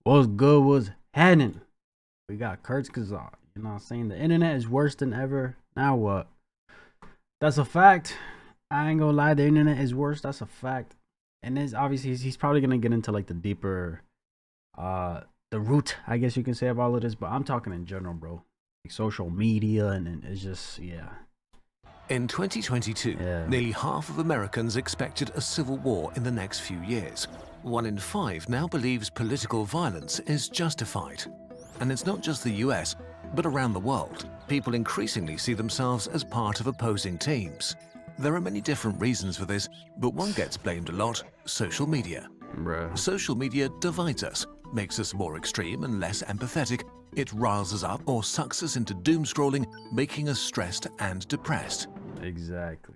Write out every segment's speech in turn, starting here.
What's good was happening? We got Kurzgesagt. You know what I'm saying? The internet is worse than ever. Now what? That's a fact. I ain't gonna lie, the internet is worse. That's a fact. And it's obviously he's probably gonna get into like the deeper the root, I guess you can say, of all of this, but I'm talking in general, bro. Like social media and it's just In 2022, nearly half of Americans expected a civil war in the next few years. 1 in 5 now believes political violence is justified. And it's not just the US, but around the world. People increasingly see themselves as part of opposing teams. There are many different reasons for this, but one gets blamed a lot: social media. bruh. Social media divides us, makes us more extreme and less empathetic. It riles us up or sucks us into doom scrolling, making us stressed and depressed. Exactly.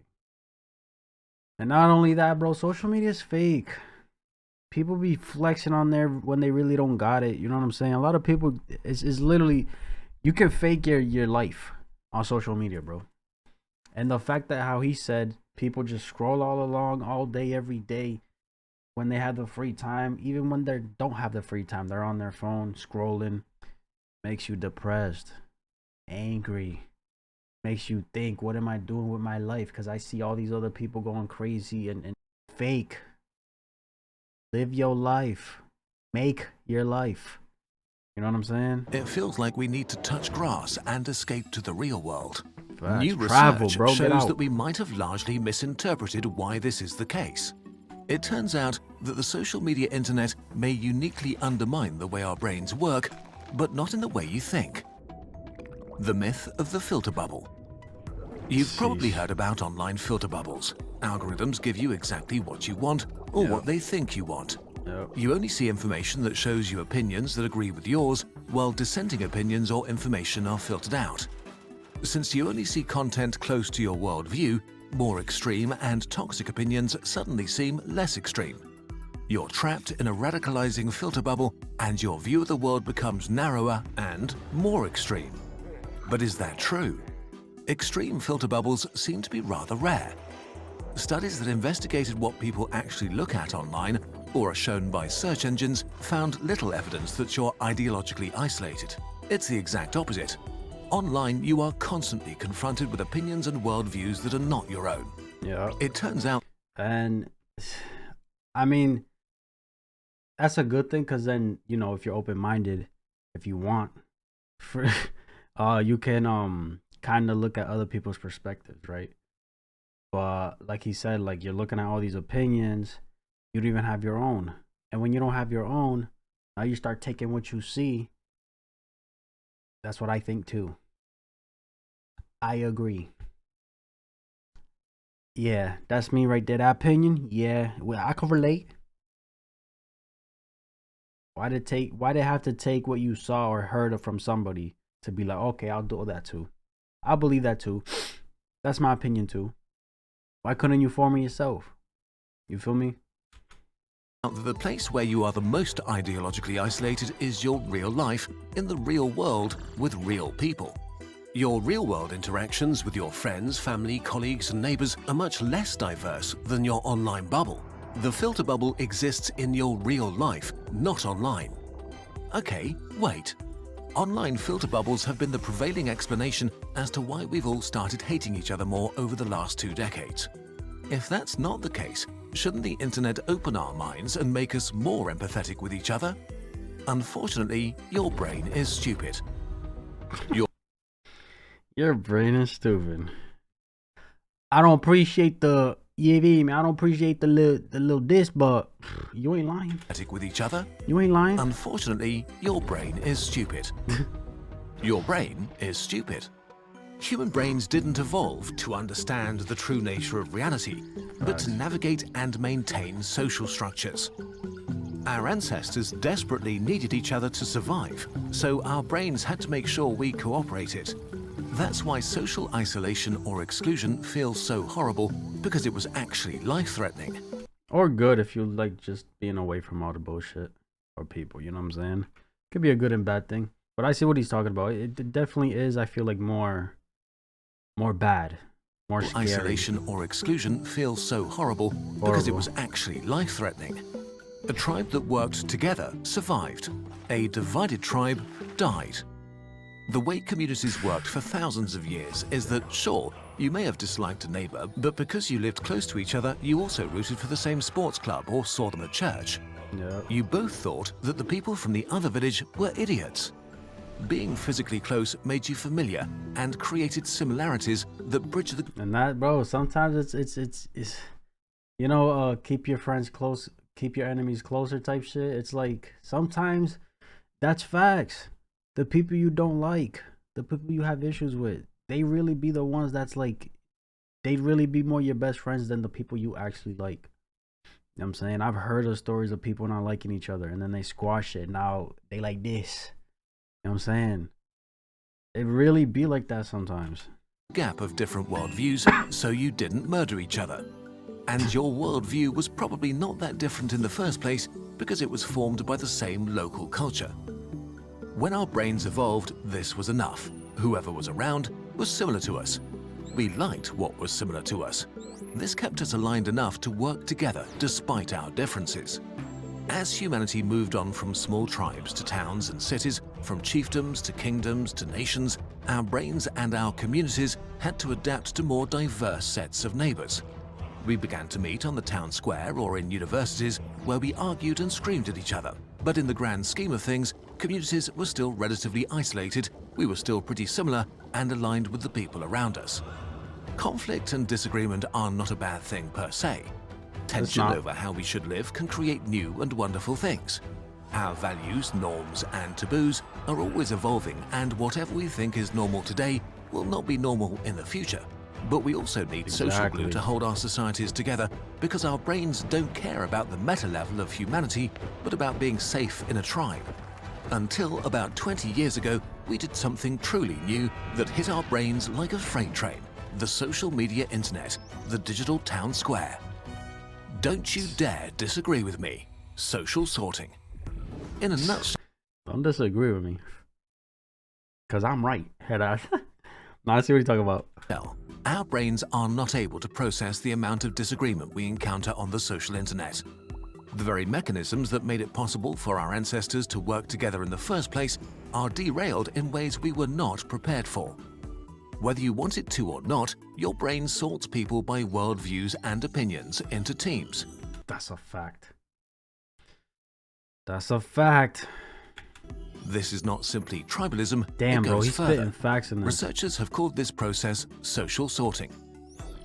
And not only that, bro, social media is fake. People be flexing on there when they really don't got it. You know what I'm saying? A lot of people, it's literally, you can fake your life on social media, bro. And the fact that how he said people just scroll all along all day, every day when they have the free time, even when they don't have the free time, they're on their phone scrolling, makes you depressed, angry, makes you think, what am I doing with my life? Because I see all these other people going crazy and fake. Live your life. Make your life. You know what I'm saying? It feels like we need to touch grass and escape to the real world. Facts. New Travel, research bro. Get shows out. that we might have largely misinterpreted why this is the case. It turns out that the social media internet may uniquely undermine the way our brains work, but not in the way you think. The myth of the filter bubble. You've probably heard about online filter bubbles. Algorithms give you exactly what you want or what they think you want. You only see information that shows you opinions that agree with yours, while dissenting opinions or information are filtered out. Since you only see content close to your worldview, more extreme and toxic opinions suddenly seem less extreme. You're trapped in a radicalizing filter bubble, and your view of the world becomes narrower and more extreme. But is that true? Extreme filter bubbles seem to be rather rare. Studies that investigated what people actually look at online or are shown by search engines found little evidence that you're ideologically isolated. It's the exact opposite. Online, you are constantly confronted with opinions and worldviews that are not your own. Yeah. It turns out, And I mean, that's a good thing, because then, you know, if you're open-minded, if you want, for you can kind of look at other people's perspectives, right? But like he said, like, you're looking at all these opinions, you don't even have your own. And when you don't have your own, now you start taking what you see. That's what I think too. I agree. Yeah, that's me right there. That opinion, yeah, well, I can relate. Why did it have to take what you saw or heard from somebody to be like, okay, I'll do that too. I believe that too. That's my opinion too. Why couldn't you form it yourself? You feel me? that the place where you are the most ideologically isolated is your real life, in the real world, with real people. Your real-world interactions with your friends, family, colleagues and neighbors are much less diverse than your online bubble. The filter bubble exists in your real life, not online. Okay, wait. Online filter bubbles have been the prevailing explanation as to why we've all started hating each other more over the last 2 decades. If that's not the case, shouldn't the internet open our minds and make us more empathetic with each other? Unfortunately, your brain is stupid. Your brain is stupid. I don't appreciate the I don't appreciate the little diss, but you ain't lying. With each other? You ain't lying. Unfortunately, your brain is stupid. Your brain is stupid. Human brains didn't evolve to understand the true nature of reality, but to navigate and maintain social structures. Our ancestors desperately needed each other to survive, so our brains had to make sure we cooperated. That's why social isolation or exclusion feels so horrible, because it was actually life-threatening. Or good if you like just being away from all the bullshit or people, you know what I'm saying? Could be a good and bad thing. But I see what he's talking about. It definitely is, I feel like, more bad, more scary. Isolation or exclusion feels so horrible because it was actually life-threatening. A tribe that worked together survived. A divided tribe died. The way communities worked for thousands of years is that, sure, you may have disliked a neighbor, but because you lived close to each other, you also rooted for the same sports club or saw them at church. Yeah. You both thought that the people from the other village were idiots. Being physically close made you familiar and created similarities that bridged the And that, bro, sometimes it's you know, keep your friends close, keep your enemies closer type shit. It's like sometimes that's facts. The people you don't like, the people you have issues with, they really be the ones that's like, they'd really be more your best friends than the people you actually like. You know what I'm saying? I've heard of stories of people not liking each other and then they squash it. Now they like this. You know what I'm saying? It really be like that sometimes. gap of different worldviews, so you didn't murder each other. And your worldview was probably not that different in the first place because it was formed by the same local culture. When our brains evolved, this was enough. Whoever was around was similar to us. We liked what was similar to us. This kept us aligned enough to work together despite our differences. As humanity moved on from small tribes to towns and cities, from chiefdoms to kingdoms to nations, our brains and our communities had to adapt to more diverse sets of neighbors. We began to meet on the town square or in universities where we argued and screamed at each other. But in the grand scheme of things, communities were still relatively isolated, we were still pretty similar and aligned with the people around us. Conflict and disagreement are not a bad thing per se. Tension over how we should live can create new and wonderful things. Our values, norms, and taboos are always evolving, and whatever we think is normal today will not be normal in the future. But we also need social glue to hold our societies together because our brains don't care about the meta level of humanity, but about being safe in a tribe. Until about 20 years ago, we did something truly new that hit our brains like a freight train. The social media internet, the digital town square. Don't you dare disagree with me. Social sorting. In a nutshell. Don't disagree with me. Because I'm right. Head ass. Now I see what you're talking about. Our brains are not able to process the amount of disagreement we encounter on the social internet. The very mechanisms that made it possible for our ancestors to work together in the first place are derailed in ways we were not prepared for. Whether you want it to or not, your brain sorts people by worldviews and opinions into teams. That's a fact. That's a fact. This is not simply tribalism. Damn, it bro, goes he's further. spitting facts in there. Researchers have called this process social sorting.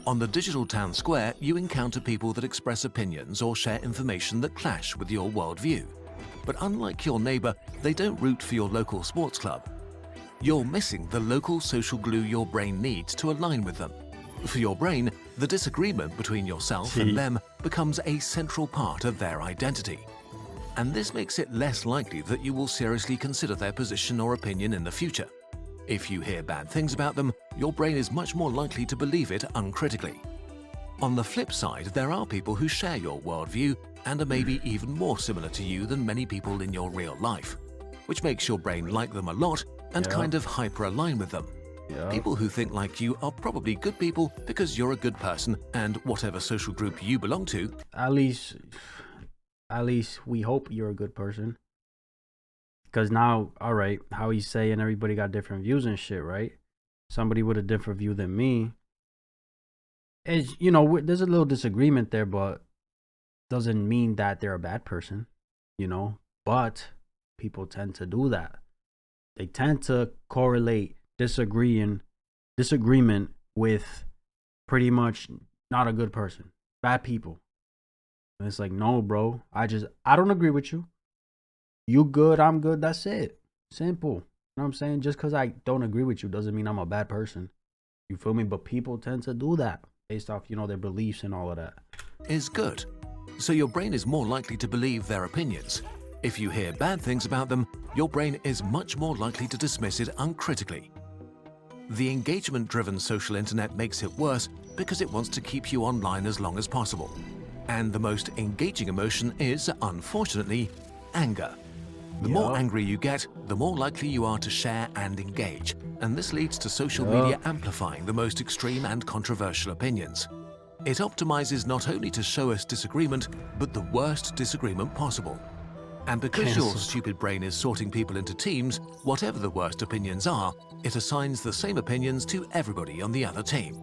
On the digital town square, you encounter people that express opinions or share information that clash with your worldview. But unlike your neighbor, they don't root for your local sports club. You're missing the local social glue your brain needs to align with them. For your brain, the disagreement between yourself and them becomes a central part of their identity. And this makes it less likely that you will seriously consider their position or opinion in the future. If you hear bad things about them, your brain is much more likely to believe it uncritically. On the flip side, there are people who share your worldview and are maybe even more similar to you than many people in your real life, which makes your brain like them a lot and kind of hyper-align with them. People who think like you are probably good people because you're a good person and whatever social group you belong to. At least we hope you're a good person. Because now, all right, how he's saying everybody got different views and shit, right? Somebody with a different view than me. Is, you know, there's a little disagreement there, but doesn't mean that they're a bad person, you know? But people tend to do that. They tend to correlate disagreement with pretty much not a good person, bad people. And it's like, no, bro, I don't agree with you. You good, I'm good, that's it. Simple. You know what I'm saying? Just because I don't agree with you doesn't mean I'm a bad person. You feel me? But people tend to do that based off, you know, their beliefs and all of that. Is good. So your brain is more likely to believe their opinions. If you hear bad things about them, your brain is much more likely to dismiss it uncritically. The engagement-driven social internet makes it worse because it wants to keep you online as long as possible. And the most engaging emotion is, unfortunately, anger. The more angry you get, the more likely you are to share and engage. And this leads to social media amplifying the most extreme and controversial opinions. It optimizes not only to show us disagreement, but the worst disagreement possible. And because your Cancelled. stupid brain is sorting people into teams, whatever the worst opinions are, it assigns the same opinions to everybody on the other team.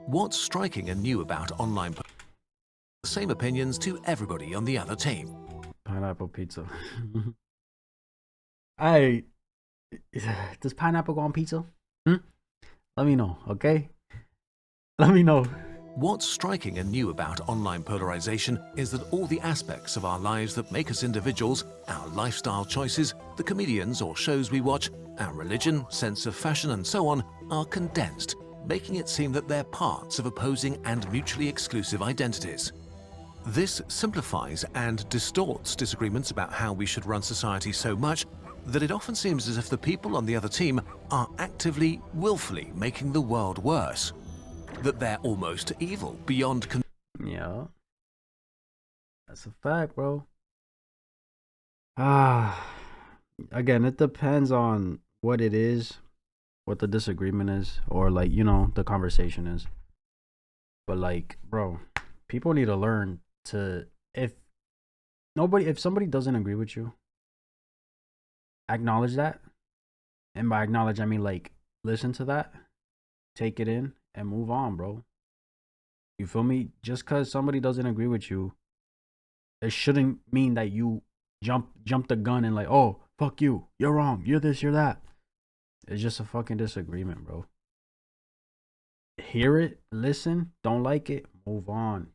What's striking and new about online the same opinions to everybody on the other team? Pineapple pizza. I does pineapple go on pizza? Let me know, okay? Let me know. What's striking and new about online polarization is that all the aspects of our lives that make us individuals, our lifestyle choices, the comedians or shows we watch, our religion, sense of fashion and so on, are condensed, making it seem that they're parts of opposing and mutually exclusive identities. This simplifies and distorts disagreements about how we should run society so much that it often seems as if the people on the other team are actively, willfully making the world worse. That they're almost evil beyond Yeah. That's a fact, bro. Again, it depends on what it is, what the disagreement is, or like, the conversation is. But like, bro, people need to learn to if somebody doesn't agree with you, acknowledge that. And by acknowledge, I mean like listen to that, take it in, and move on, bro. You feel me? Just because somebody doesn't agree with you, it shouldn't mean that you jump the gun and like, oh, fuck you, you're wrong, you're this, you're that. It's just a fucking disagreement, bro. Hear it, listen, don't like it, move on.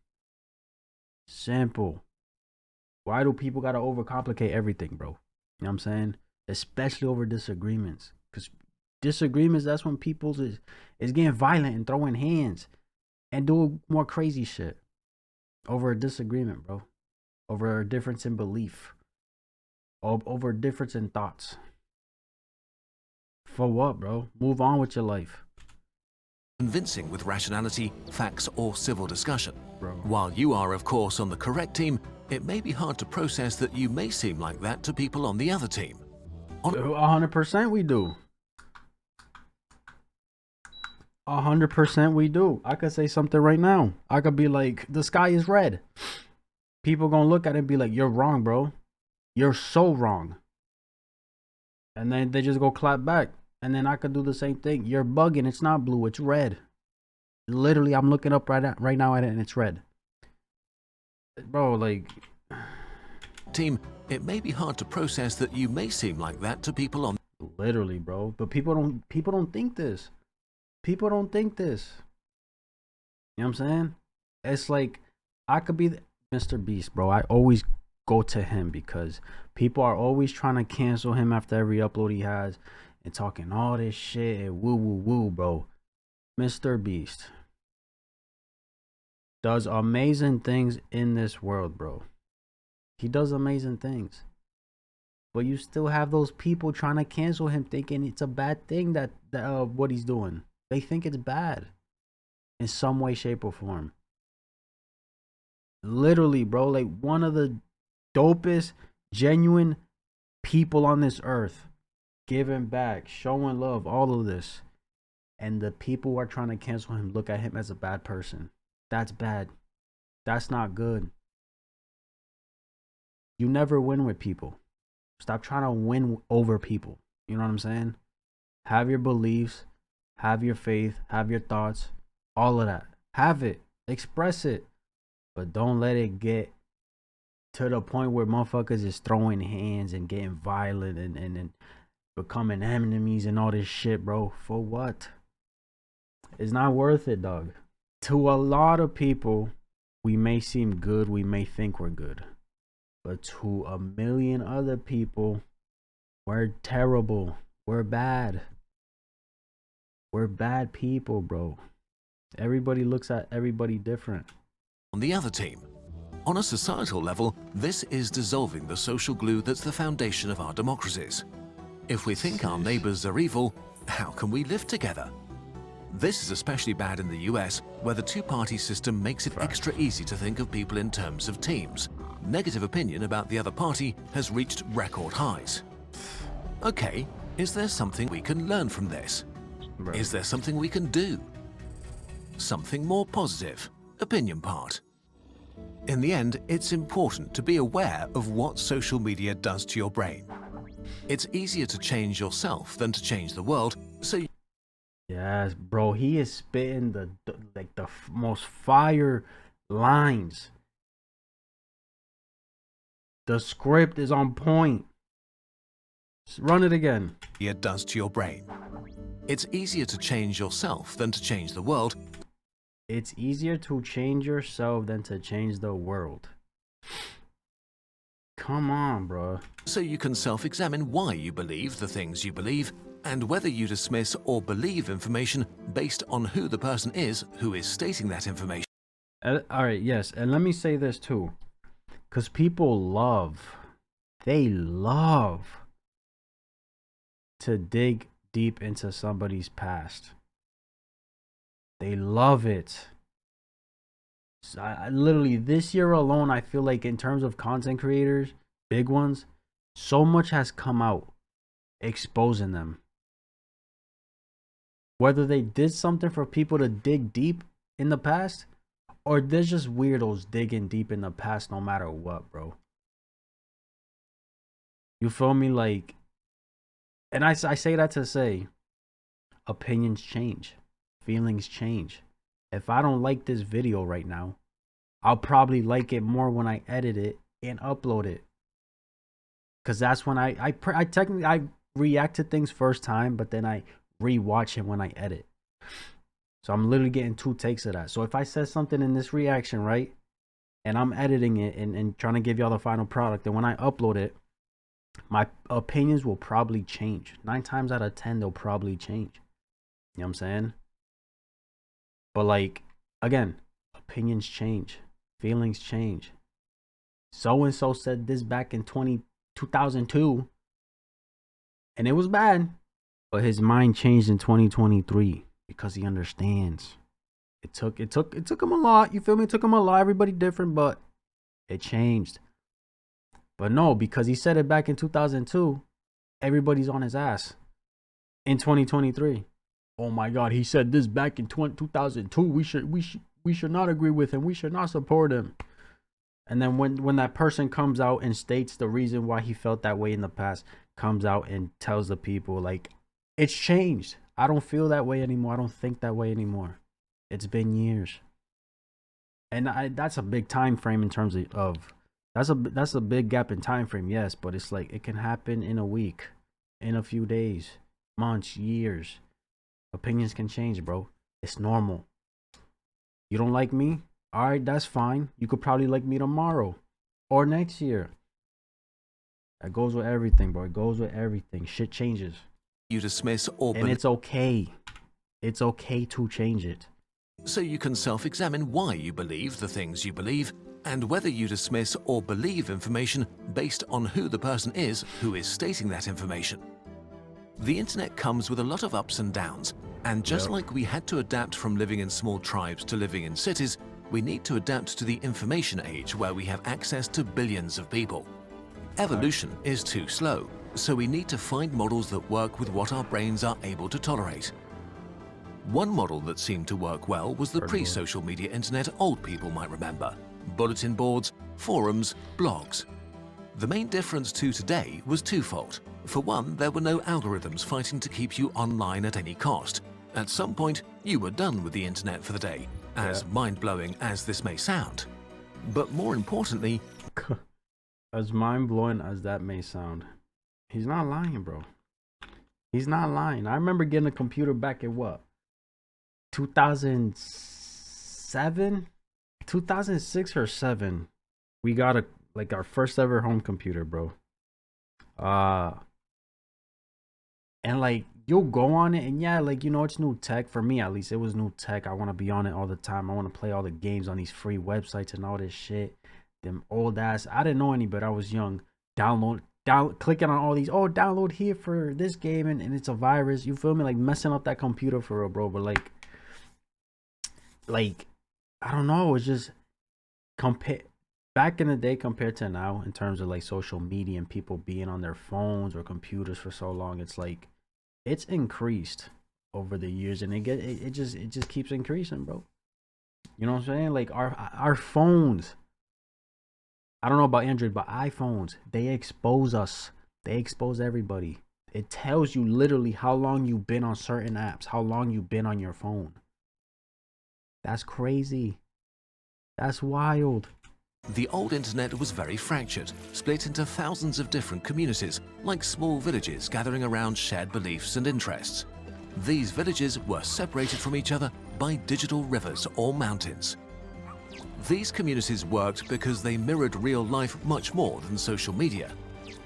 Simple. Why do people gotta overcomplicate everything, bro? You know what I'm saying? Especially over disagreements. Because disagreements, that's when people is getting violent and throwing hands and doing more crazy shit over a disagreement, bro. Over a difference in belief. Over a difference in thoughts. For what, bro? Move on with your life. convincing with rationality, facts, or civil discussion. Bro. While you are, of course, on the correct team, it may be hard to process that you may seem like that to people on the other team. 100% we do. 100% we do. I could say something right now. I could be like, the sky is red. People gonna look at it and be like, you're wrong, bro. You're so wrong. And then they just go clap back. And then I could do the same thing. You're bugging. It's not blue. It's red. Literally, I'm looking up right now at it and it's red. Bro, like... Team, it may be hard to process that you may seem like that to people on... Literally, bro. But people don't think this. People don't think this. You know what I'm saying? It's like, I could be Mr. Beast, bro. I always go to him because people are always trying to cancel him after every upload he has and talking all this shit and woo, bro. Mr. Beast does amazing things in this world, bro. He does amazing things. But you still have those people trying to cancel him thinking it's a bad thing that what he's doing. They think it's bad in some way, shape, or form. Literally, bro, like one of the dopest, genuine people on this earth, giving back, showing love, all of this. And the people who are trying to cancel him look at him as a bad person. That's bad. That's not good. You never win with people. Stop trying to win over people. You know what I'm saying? Have your beliefs, have your faith, have your thoughts, all of that. Have it. Express it. But don't let it get to the point where motherfuckers is throwing hands and getting violent and becoming enemies and all this shit, bro. For what? It's not worth it, dog. To a lot of people, we may seem good, we may think we're good. But to a million other people, we're terrible. We're bad. We're bad people, bro. Everybody looks at everybody different. On the other team. On a societal level, this is dissolving the social glue that's the foundation of our democracies. If we think our neighbors are evil, how can we live together? This is especially bad in the US, where the two-party system makes it extra easy to think of people in terms of teams. Negative opinion about the other party has reached record highs. Okay, is there something we can learn from this? Bro. Is there something we can do? Something more positive? opinion part. In the end, it's important to be aware of what social media does to your brain. It's easier to change yourself than to change the world, so Yes, bro. He is spitting the most fire lines. The script is on point. Run it again. it does to your brain. It's easier to change yourself than to change the world. It's easier to change yourself than to change the world. Come on, bro. So you can self-examine why you believe the things you believe and whether you dismiss or believe information based on who the person is who is stating that information. All right, yes. And let me say this too. Because people they love to dig deep into somebody's past. They love it. So I literally, this year alone, I feel like in terms of content creators, big ones, so much has come out exposing them. Whether they did something for people to dig deep in the past, or there's just weirdos digging deep in the past no matter what, bro. You feel me? Like, and I say that to say, opinions change, feelings change. If I don't like this video right now, I'll probably like it more when I edit it and upload it. Cause that's when I technically react to things first time, but then I rewatch it when I edit. So I'm literally getting 2 takes of that. So if I said something in this reaction, right, and I'm editing it and trying to give y'all the final product, and when I upload it, my opinions will probably change. 9 times out of 10, they'll probably change. You know what I'm saying? But like, again, opinions change. Feelings change. So-and-so said this back in 2002, and it was bad. But his mind changed in 2023 because he understands. It took him a lot. You feel me? It took him a lot. Everybody different, but it changed. But no, because he said it back in 2002, everybody's on his ass in 2023. Oh my God, he said this back in 2002. We should not agree with him. We should not support him. And then when that person comes out and states the reason why he felt that way in the past, comes out and tells the people like, it's changed. I don't feel that way anymore. I don't think that way anymore. It's been years. And that's a big time frame in terms of that's a big gap in time frame, yes, but it's like it can happen in a week, in a few days, months, years. Opinions can change, bro. It's normal. You don't like me? All right, that's fine. You could probably like me tomorrow or next year. That goes with everything, bro. It goes with everything. Shit changes. You dismiss or and it's okay. It's okay to change it. So you can self-examine why you believe the things you believe and whether you dismiss or believe information based on who the person is who is stating that information. The internet comes with a lot of ups and downs, and just like we had to adapt from living in small tribes to living in cities, we need to adapt to the information age where we have access to billions of people. Evolution is too slow, so we need to find models that work with what our brains are able to tolerate. One model that seemed to work well was the pre-social media internet old people might remember. Bulletin boards, forums, blogs. The main difference to today was twofold. For one, there were no algorithms fighting to keep you online at any cost. At some point, you were done with the internet for the day, as mind-blowing as this may sound. But more importantly, as mind-blowing as that may sound, he's not lying, bro. He's not lying. I remember getting a computer back in what? 2007? 2006 or 7. We got our first ever home computer, bro. And like you'll go on it and yeah, like it's new tech. For me at least, it was new tech. I want to be on it all the time. I want to play all the games on these free websites and all this shit. Them old ass, I didn't know any, but I was young. Clicking on all these, download here for this game, and it's a virus. You feel me? Like messing up that computer for real, bro. But like I don't know, it's just back in the day compared to now in terms of like social media and people being on their phones or computers for so long. It's like it's increased over the years, and it just keeps increasing, bro. You know what I'm saying? Like our phones. I don't know about Android, but iPhones, they expose us. They expose everybody. It tells you literally how long you've been on certain apps, how long you've been on your phone. That's crazy. That's wild. The old internet was very fractured, split into thousands of different communities, like small villages gathering around shared beliefs and interests. These villages were separated from each other by digital rivers or mountains. These communities worked because they mirrored real life much more than social media.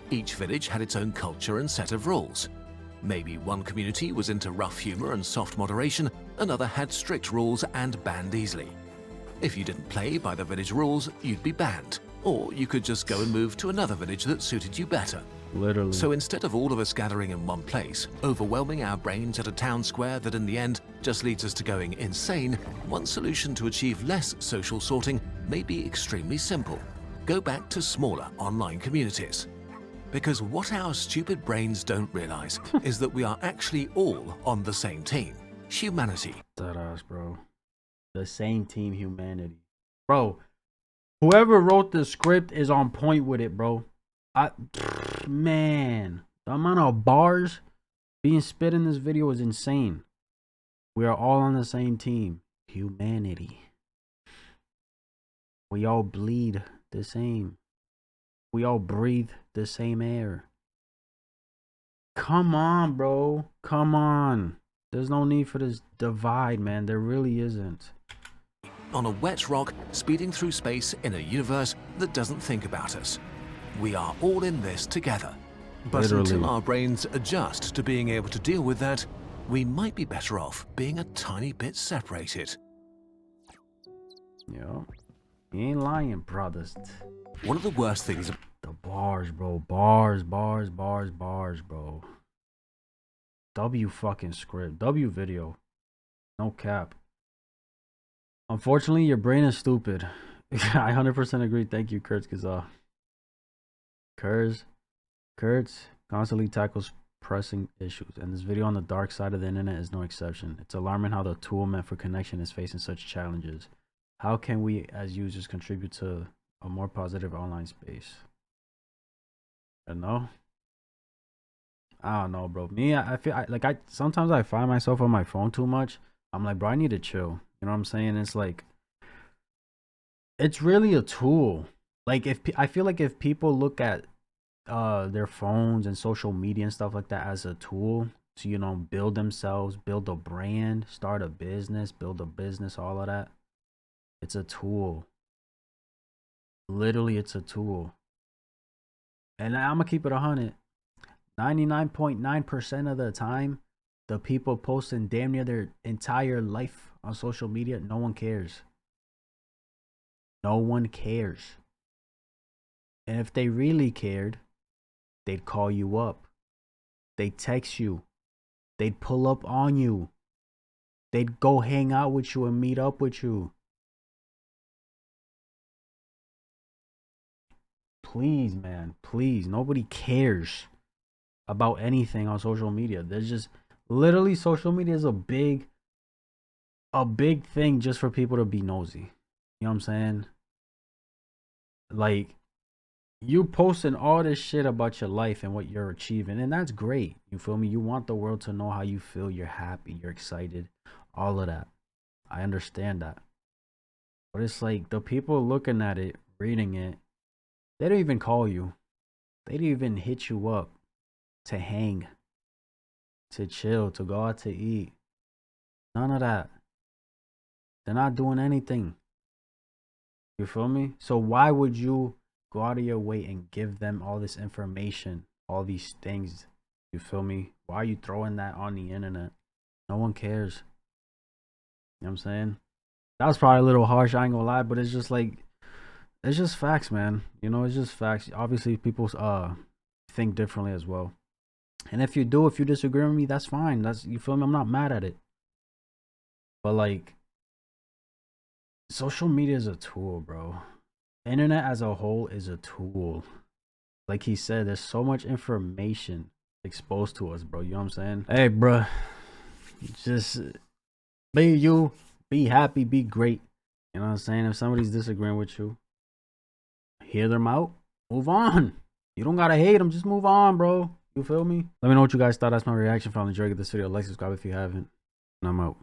Each village had its own culture and set of rules. Maybe one community was into rough humor and soft moderation, another had strict rules and banned easily. If you didn't play by the village rules, you'd be banned, or you could just go and move to another village that suited you better. Literally. So instead of all of us gathering in one place, overwhelming our brains at a town square that in the end just leads us to going insane, one solution to achieve less social sorting may be extremely simple. Go back to smaller online communities. Because what our stupid brains don't realize is that we are actually all on the same team. Humanity. That ass, bro. The same team, humanity. Bro, whoever wrote the script is on point with it, bro. Man, the amount of bars being spit in this video is insane. We are all on the same team. Humanity. We all bleed the same. We all breathe the same air. Come on, bro. Come on. There's no need for this divide, man. There really isn't. On a wet rock, speeding through space in a universe that doesn't think about us. We are all in this together. But Literally. until our brains adjust to being able to deal with that, we might be better off being a tiny bit separated. Yo, you ain't lying, brothers. One of the worst things... The bars, bro. Bars, bars, bars, bars, bro. W fucking script. W video. No cap. Unfortunately, your brain is stupid. I 100% agree. Thank you, Kurzgesagt. Kurz constantly tackles pressing issues, and this video on the dark side of the internet is no exception. It's alarming how the tool meant for connection is facing such challenges. How can we as users contribute to a more positive online space? I don't know. I don't know, bro. Me, I feel like sometimes I find myself on my phone too much. I'm like, bro, I need to chill. You know what I'm saying? It's like, it's really a tool. Like, I feel like if people look at their phones and social media and stuff like that as a tool to, you know, build themselves, build a brand, start a business, build a business, all of that, it's a tool. Literally, it's a tool. And I'm gonna keep it 100. 99.9% of the time, the people posting damn near their entire life on social media, no one cares. No one cares. And if they really cared, they'd call you up. They'd text you. They'd pull up on you. They'd go hang out with you and meet up with you. Please, man, please. Nobody cares about anything on social media. There's just literally social media is a big thing just for people to be nosy. You know what I'm saying? Like, you posting all this shit about your life and what you're achieving, and that's great. You feel me? You want the world to know how you feel. You're happy, you're excited, all of that. I understand that. But it's like the people looking at it, reading it, they don't even call you. They don't even hit you up to hang, to chill, to go out to eat. None of that. They're not doing anything. You feel me? So why would you go out of your way and give them all this information, all these things? You feel me? Why are you throwing that on the internet? No one cares. You know what I'm saying? That was probably a little harsh, I ain't gonna lie, but it's just like, it's just facts, man. You know, it's just facts. Obviously, people think differently as well. And if you disagree with me, that's fine. That's, you feel me? I'm not mad at it. But like, social media is a tool, bro. Internet as a whole is a tool. Like he said, there's so much information exposed to us, bro. You know what I'm saying? Hey, bro, just be you, be happy, be great. You know what I'm saying? If somebody's disagreeing with you, hear them out, move on. You don't gotta hate them, just move on, bro. You feel me? Let me know what you guys thought. That's my reaction. If you enjoyed this video, like, subscribe if you haven't. And I'm out.